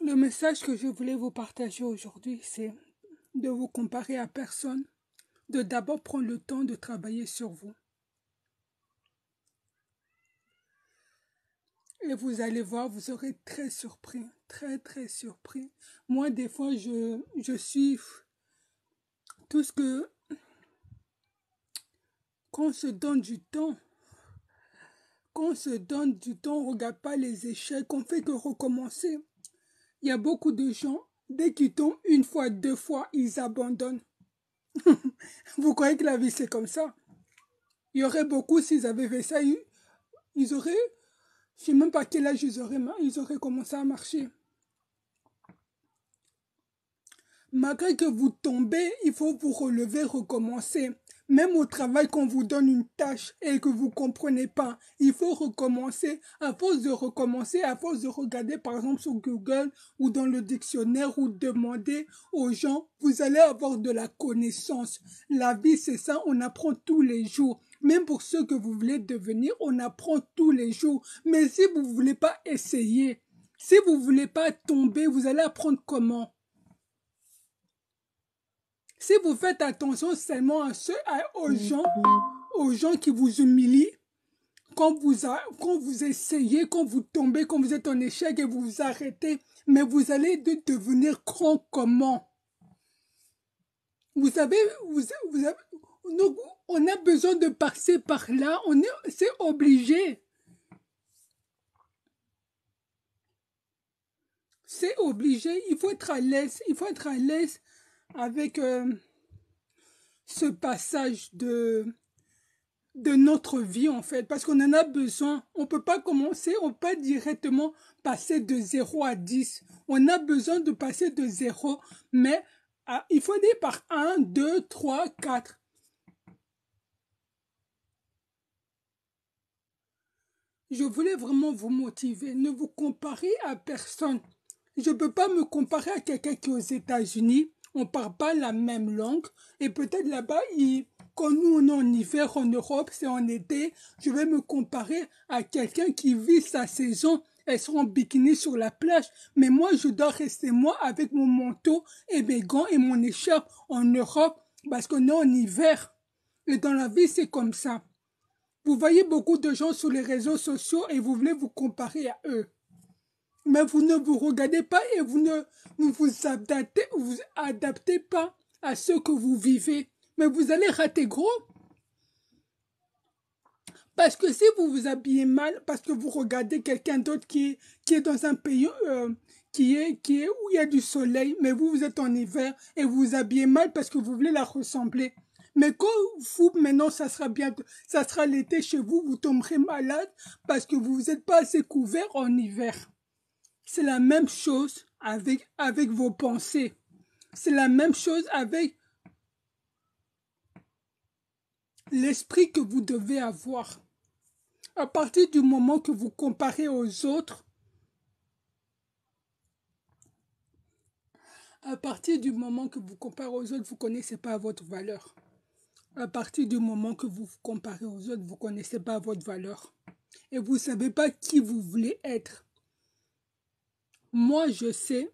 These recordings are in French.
Le message que je voulais vous partager aujourd'hui, c'est de vous comparer à personne, de d'abord prendre le temps de travailler sur vous. Et vous allez voir, vous serez très surpris, très surpris. Moi, des fois, je suis tout ce que, quand on se donne du temps, on ne regarde pas les échecs, on fait que recommencer. Il y a beaucoup de gens, dès qu'ils tombent une fois, deux fois, ils abandonnent. Vous croyez que la vie c'est comme ça? Il y aurait beaucoup, s'ils avaient fait ça, ils auraient, je ne sais même pas quel âge ils auraient commencé à marcher. Malgré que vous tombez, il faut vous relever, recommencer. Même au travail, quand on vous donne une tâche et que vous ne comprenez pas, il faut recommencer. À force de recommencer, à force de regarder par exemple sur Google ou dans le dictionnaire ou demander aux gens, vous allez avoir de la connaissance. La vie, c'est ça, on apprend tous les jours. Même pour ceux que vous voulez devenir, on apprend tous les jours. Mais si vous ne voulez pas essayer, si vous ne voulez pas tomber, vous allez apprendre comment? Si vous faites attention seulement aux gens qui vous humilient, quand vous essayez, quand vous tombez, quand vous êtes en échec et vous vous arrêtez, mais vous allez devenir grand comment? Vous savez, donc, on a besoin de passer par là, c'est obligé. C'est obligé, il faut être à l'aise, avec ce passage de notre vie en fait, parce qu'on en a besoin. On peut pas commencer, on peut pas directement passer de 0 à 10. On a besoin de passer de 0, mais il faut aller par 1, 2, 3, 4. Je voulais vraiment vous motiver, ne vous comparez à personne. Je ne peux pas me comparer à quelqu'un qui est aux États-Unis, on ne parle pas la même langue, et peut-être là-bas, quand nous on est en hiver en Europe, c'est en été, je vais me comparer à quelqu'un qui vit sa saison, elles sont en bikini sur la plage, mais moi je dois rester moi avec mon manteau et mes gants et mon écharpe en Europe, parce qu'on est en hiver. Et dans la vie, c'est comme ça. Vous voyez beaucoup de gens sur les réseaux sociaux et vous voulez vous comparer à eux. Mais vous ne vous regardez pas et vous vous adaptez pas à ce que vous vivez. Mais vous allez rater gros. Parce que si vous vous habillez mal, parce que vous regardez quelqu'un d'autre qui est dans un pays qui est où il y a du soleil, mais vous êtes en hiver et vous vous habillez mal parce que vous voulez la ressembler. Mais quand vous, maintenant, ça sera l'été chez vous, vous tomberez malade parce que vous n'êtes pas assez couvert en hiver. C'est la même chose avec vos pensées. C'est la même chose avec l'esprit que vous devez avoir. À partir du moment que vous comparez aux autres, vous ne connaissez pas votre valeur. À partir du moment que vous vous comparez aux autres, vous ne connaissez pas votre valeur. Et vous ne savez pas qui vous voulez être. Moi, je sais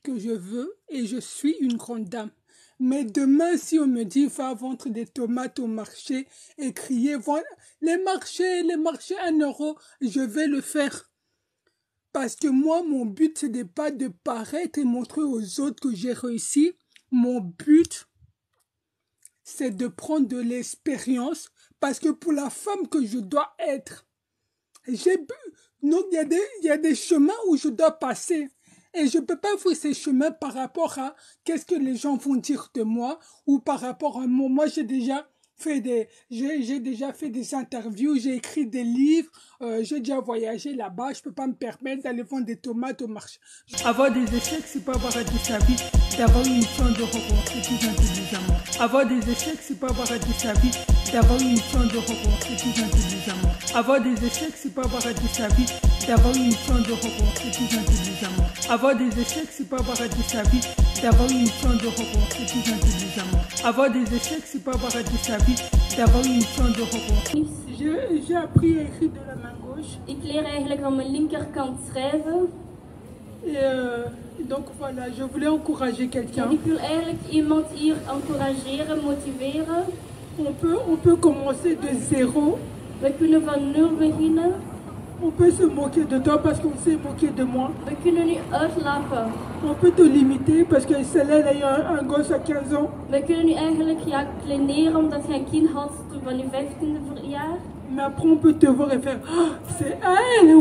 que je veux et je suis une grande dame. Mais demain, si on me dit, va vendre des tomates au marché et crier, les marchés, 1 euro, je vais le faire. Parce que moi, mon but, ce n'est pas de paraître et montrer aux autres que j'ai réussi. Mon but, c'est de prendre de l'expérience. Parce que pour la femme que je dois être, donc il y a des chemins où je dois passer. Et je ne peux pas faire ces chemins par rapport à qu'est-ce que les gens vont dire de moi ou par rapport à moi. Moi, j'ai déjà fait des interviews, j'ai écrit des livres, j'ai déjà voyagé là-bas. Je ne peux pas me permettre d'aller vendre des tomates au marché. Avoir des échecs, c'est pas avoir raté sa vie, d'avoir une chance de rencontrer plus intelligemment. Avoir des échecs, c'est pas avoir raté sa vie, d'avoir une chance de rencontrer plus intelligemment. Avoir des échecs, c'est pas avoir raté sa vie, d'avoir une chance de rencontrer plus intelligemment. Avoir des échecs, c'est pas avoir raté sa vie, d'avoir une chance de rencontrer plus intelligemment. Avoir des échecs, c'est pas avoir raté sa vie, d'avoir une chance de rencontrer. J'ai appris à écrire de la main gauche. Ik leer eigenlijk aan mijn linkerkant schrijven. Donc voilà, je voulais encourager quelqu'un. En ik wil eigenlijk iemand hier encourageren, motiveren. On peut commencer de zéro. We kunnen van nul beginnen. On peut se moquer de toi parce qu'on s'est moqué de moi. We kunnen u uitlachen. On peut te limiter parce que Célène a eu un gosse à 15 ans. We kunnen u eigenlijk kleineren omdat je een kind had van uw 15e verjaar. Mais après, on peut te voir et faire, oh, c'est elle.